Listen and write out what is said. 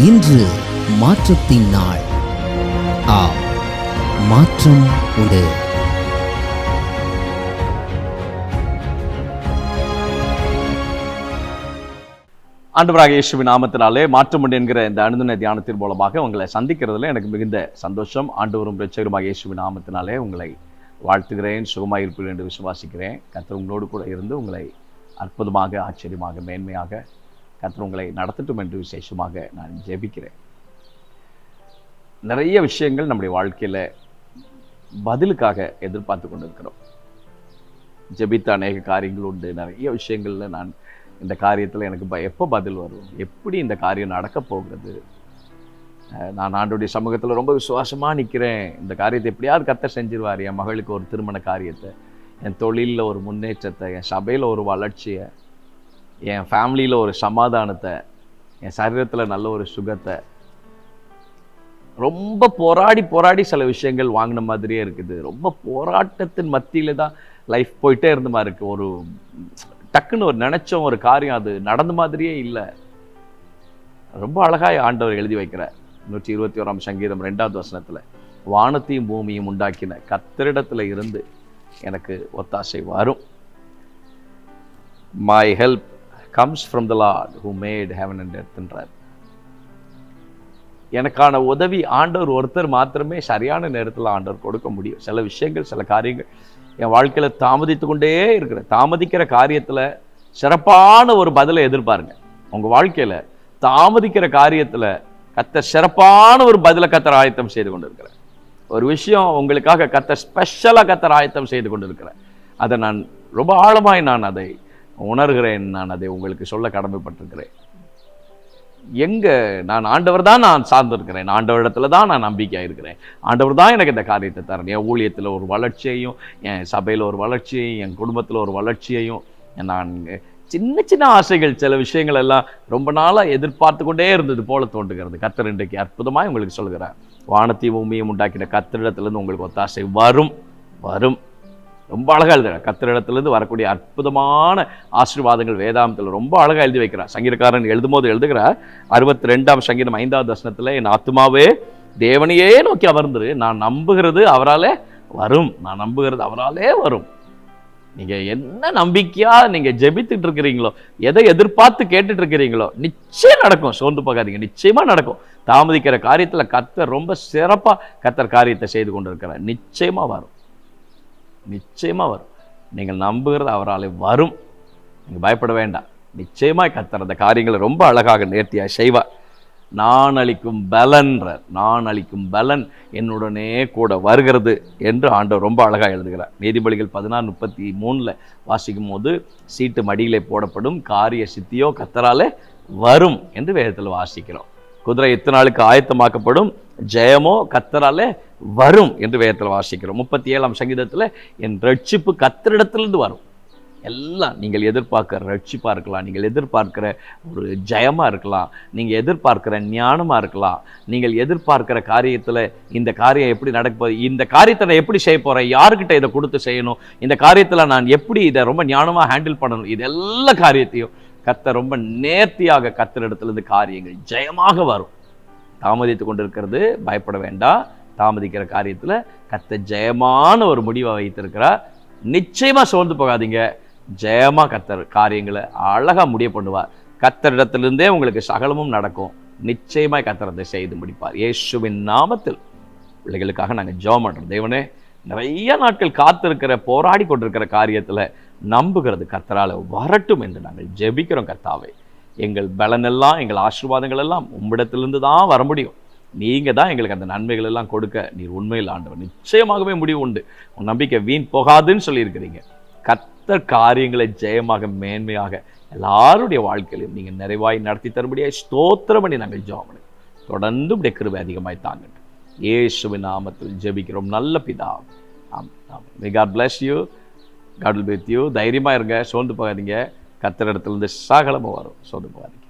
இன்று மாற்றத்தின் நாள். ஆம், மாற்றம் உண்டு. ஆண்டவராகிய இயேசுவின் நாமத்தினாலே மாற்றம் உண்டு என்கிற இந்த அனுதின தியானத்தின் மூலமாக உங்களை சந்திக்கிறதுல எனக்கு மிகுந்த சந்தோஷம். ஆண்டவரும் இரட்சகருமாகிய இயேசுவின் நாமத்தினாலே உங்களை வாழ்த்துகிறேன். சுகமாயிருப்பீர்கள் என்று விசுவாசிக்கிறேன். கர்த்தர் உங்களோடு கூட இருந்து உங்களை அற்புதமாக, ஆச்சரியமாக, மேன்மையாக கர்த்தர் உங்களை நடத்தட்டும் என்று விசேஷமாக நான் ஜெபிக்கிறேன். நிறைய விஷயங்கள் நம்முடைய வாழ்க்கையில் பதிலுக்காக எதிர்பார்த்து கொண்டிருக்கிறோம். ஜெபித்த அநேக காரியங்கள் உண்டு. நிறைய விஷயங்களில் நான் இந்த காரியத்தில் எனக்கு எப்போ பதில் வரும், எப்படி இந்த காரியம் நடக்க போகிறது, நான் ஆண்டவருடைய சமூகத்தில் ரொம்ப விசுவாசமாக நிற்கிறேன், இந்த காரியத்தை எப்படியாவது கர்த்தர் செஞ்சிருவார். என் மகளுக்கு ஒரு திருமண காரியத்தை, என் தொழிலில் ஒரு முன்னேற்றத்தை, என் சபையில் ஒரு வளர்ச்சியை, என் ஃபேமிலியில் ஒரு சமாதானத்தை, என் சரீரத்தில் நல்ல ஒரு சுகத்தை, ரொம்ப போராடி சில விஷயங்கள் வாங்கின மாதிரியே இருக்குது. ரொம்ப போராட்டத்தின் மத்தியில் தான் லைஃப் போயிட்டே இருந்த மாதிரி இருக்குது. ஒரு டக்குன்னு ஒரு நினைச்சோம் ஒரு காரியம் அது நடந்த மாதிரியே இல்லை. ரொம்ப அழகாய் ஆண்டவர் எழுதி வைக்கிறார். 121 சங்கீதம் 2வது வசனத்தில், வானத்தையும் பூமியும் உண்டாக்கின கர்த்தரிடத்தில் இருந்து எனக்கு ஒத்தாசை வரும். My help comes from the Lord who made heaven and earth என்றார். எனக்கான உதவி ஆண்டவர் ஒருத்தர் மாத்திரமே சரியான நேரத்தில் ஆண்டவர் கொடுக்க முடியும். சில விஷயங்கள், சில காரியங்கள் என் வாழ்க்கையில் தாமதித்து கொண்டே இருக்கிற தாமதிக்கிற காரியத்தில் சிறப்பான ஒரு பதிலை எதிர்பாருங்க. உங்கள் வாழ்க்கையில் தாமதிக்கிற காரியத்தில் கர்த்தர் சிறப்பான ஒரு பதிலை கர்த்தர் ஆயத்தம் செய்து கொண்டு இருக்கிறேன். ஒரு விஷயம் உங்களுக்காக கர்த்தர் ஸ்பெஷலாக கர்த்தர் ஆயத்தம் செய்து கொண்டு இருக்கிறேன். அதை நான் ரொம்ப ஆழமாய் நான் அதை உணர்கிறேன். நான் அதை உங்களுக்கு சொல்ல கடமைப்பட்டிருக்கிறேன். நான் ஆண்டவர் தான் நான் சார்ந்திருக்கிறேன். ஆண்டவரிடத்துல தான் நான் நம்பிக்கையாக இருக்கிறேன். ஆண்டவர் தான் எனக்கு இந்த காரியத்தை தரேன். என் ஊழியத்தில் ஒரு வளர்ச்சியையும், என் சபையில் ஒரு வளர்ச்சியையும், என் குடும்பத்தில் ஒரு வளர்ச்சியையும், நான் சின்ன சின்ன ஆசைகள், சில விஷயங்கள் எல்லாம் ரொம்ப நாளாக எதிர்பார்த்து கொண்டே இருந்தது போல தோன்றுகிறது. கர்த்தர் இன்றைக்கு அற்புதமாக உங்களுக்கு சொல்கிறார். வானத்தையும் பூமியும் உண்டாக்கின கர்த்தரிடத்திலிருந்து உங்களுக்கு ஒத்தாசை வரும். ரொம்ப அழகாக எழுதுகிறார். கர்த்தரிடத்திலிருந்து வரக்கூடிய அற்புதமான ஆசீர்வாதங்கள் வேதாந்தத்தில் ரொம்ப அழகாக எழுதி வைக்கிறார். சங்கீதக்காரன் எழுதும்போது எழுதுகிறார், 62 சங்கீதம் 5வது வசனத்தில், என் ஆத்துமாவே தேவனையே நோக்கி அமர்ந்துரு, நான் நம்புகிறது அவராலே வரும். நான் நம்புகிறது அவராலே வரும். நீங்கள் என்ன நம்பிக்கையா நீங்கள் ஜெபித்துட்டு இருக்கிறீங்களோ, எதை எதிர்பார்த்து கேட்டுட்டு இருக்கிறீங்களோ, நிச்சயம் நடக்கும். சோர்ந்து போகாதீங்க, நிச்சயமா நடக்கும். தாமதிக்கிற காரியத்தில் கர்த்தர் ரொம்ப சிறப்பாக கர்த்தர் காரியத்தை செய்து கொண்டு இருக்கிறார். நிச்சயமா வரும். நீங்கள் நம்புகிறது அவரால் வரும். நீங்கள் பயப்பட வேண்டாம். நிச்சயமாய் கர்த்தர் அந்த காரியங்களை ரொம்ப அழகாக நேர்த்தியாக செய்வார். நான் அளிக்கும் பலன் என்னுடனே கூட வருகிறது என்று ஆண்டவர் ரொம்ப அழகாக எழுதுகிறார். நீதிபதிகள் 16:33 வாசிக்கும் போது, சீட்டு மடியிலே போடப்படும், காரிய சித்தியோ கர்த்தராலே வரும் என்று வேதத்தில் வாசிக்கிறோம். குதிரை எத்தனை நாளுக்கு ஆயத்தமாக்கப்படும், ஜெயமோ கர்த்தராலே வரும் என்று வேதத்தில் வாசிக்கிறோம். 37 சங்கீதத்தில், என் ரட்சிப்பு கர்த்தரிடத்திலிருந்து வரும். எல்லாம் நீங்கள் எதிர்பார்க்கிற ரட்சிப்பாக இருக்கலாம், நீங்கள் எதிர்பார்க்கிற ஒரு ஜெயமாக இருக்கலாம், நீங்கள் எதிர்பார்க்கிற ஞானமாக இருக்கலாம், நீங்கள் எதிர்பார்க்கிற காரியத்தில் இந்த காரியம் எப்படி நடக்க போகுது, இந்த காரியத்தை நான் எப்படி செய்ய போகிறேன், யாருக்கிட்ட இதை கொடுத்து செய்யணும், இந்த காரியத்தில் நான் எப்படி இதை ரொம்ப ஞானமாக ஹேண்டில் பண்ணணும், இது எல்லா காரியத்தையும் கர்த்தர் ரொம்ப நேர்த்தியாக கர்த்தரிடத்திலிருந்து காரியங்கள் ஜெயமாக வரும். தாமதித்து கொண்டிருக்கிறது பயப்பட வேண்டாம். தாமதிக்கிற காரியத்தில் கர்த்தர் ஜெயமான ஒரு முடிவை வைத்திருக்கிறார். நிச்சயமாக சோர்ந்து போகாதீங்க. ஜெயமாக கர்த்தர் காரியங்களை அழகாக முடிய பண்ணுவார். கர்த்தரிடத்திலிருந்தே உங்களுக்கு சகலமும் நடக்கும். நிச்சயமாக கர்த்தரத்தை செய்து முடிப்பார். இயேசுவின் நாமத்தில் பிள்ளைகளுக்காக நாங்கள் ஜெபம் பண்ணுறோம். தேவனே, நிறைய நாட்கள் காத்திருக்கிற, போராடி கொண்டிருக்கிற காரியத்தில் நம்புகிறது கர்த்தரால் வரட்டும் என்று நாங்கள் ஜெபிக்கிறோம். கர்த்தாவே, எங்கள் பலனெல்லாம், எங்கள் ஆசீர்வாதங்கள் எல்லாம் உம்மிடத்திலிருந்து தான் வர முடியும். நீங்கள் தான் எங்களுக்கு அந்த நன்மைகள் எல்லாம் கொடுக்க நீர் உண்மையில் ஆண்டவர். நிச்சயமாகவே முடிவு உண்டு. உன் நம்பிக்கை வீண் போகாதுன்னு சொல்லியிருக்கிறீங்க. கர்த்தர் காரியங்களை ஜெயமாக, மேன்மையாக எல்லாருடைய வாழ்க்கையிலும் நீங்கள் நிறைவாய் நடத்தி தரும்படியாக ஸ்தோத்திரம் பண்ணி நாங்கள் ஜெபம் பண்ணி தொடர்ந்து உடைய கிருபை அதிகமாய் தாங்கட்டும். இயேசுவின் நாமத்தில் ஜெபிக்கிறோம் நல்ல பிதாவே. ஆமென். May God bless you. God will be with you. தைரியமாக இருங்க, சோர்ந்து போகாதீங்க. கர்த்தரிடத்திலிருந்து சகலமும் வரும். சோர்ந்து போகாதீங்க.